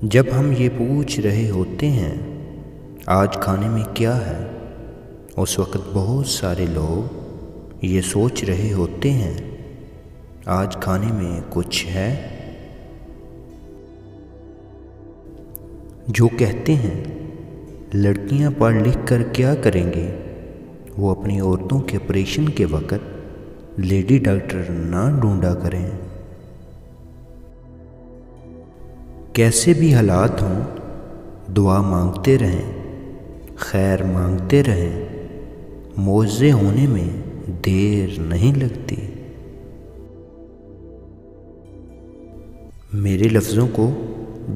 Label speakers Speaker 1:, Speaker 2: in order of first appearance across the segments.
Speaker 1: جب ہم یہ پوچھ رہے ہوتے ہیں آج کھانے میں کیا ہے، اس وقت بہت سارے لوگ یہ سوچ رہے ہوتے ہیں آج کھانے میں کچھ ہے۔ جو کہتے ہیں لڑکیاں پڑھ لکھ کر کیا کریں گے، وہ اپنی عورتوں کے آپریشن کے وقت لیڈی ڈاکٹر نہ ڈھونڈا کریں۔ کیسے بھی حالات ہوں دعا مانگتے رہیں، خیر مانگتے رہیں، معجزے ہونے میں دیر نہیں لگتی۔ میرے لفظوں کو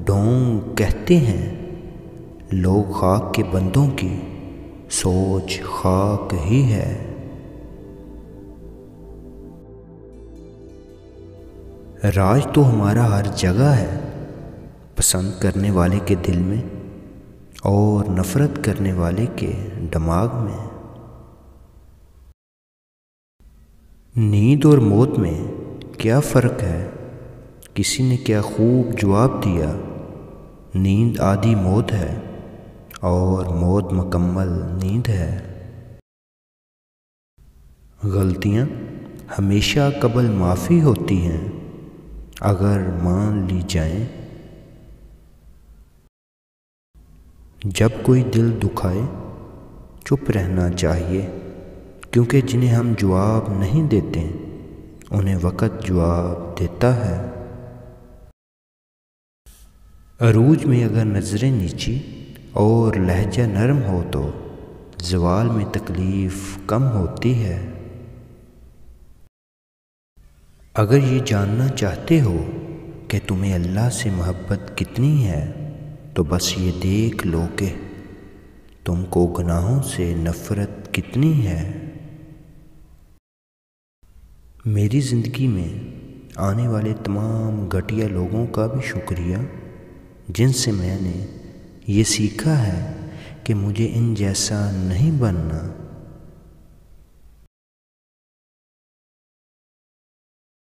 Speaker 1: ڈھونگ کہتے ہیں، لوگ خاک کے بندوں کی سوچ خاک ہی ہے۔ راج تو ہمارا ہر جگہ ہے، پسند کرنے والے کے دل میں اور نفرت کرنے والے کے دماغ میں۔ نیند اور موت میں کیا فرق ہے؟ کسی نے کیا خوب جواب دیا، نیند آدھی موت ہے اور موت مکمل نیند ہے۔ غلطیاں ہمیشہ قبل معافی ہوتی ہیں اگر مان لی جائیں۔ جب کوئی دل دکھائے چپ رہنا چاہیے، کیونکہ جنہیں ہم جواب نہیں دیتے انہیں وقت جواب دیتا ہے۔ عروج میں اگر نظریں نیچی اور لہجہ نرم ہو تو زوال میں تکلیف کم ہوتی ہے۔ اگر یہ جاننا چاہتے ہو کہ تمہیں اللہ سے محبت کتنی ہے تو بس یہ دیکھ لو کہ تم کو گناہوں سے نفرت کتنی ہے۔ میری زندگی میں آنے والے تمام گھٹیا لوگوں کا بھی شکریہ جن سے میں نے یہ سیکھا ہے کہ مجھے ان جیسا نہیں بننا۔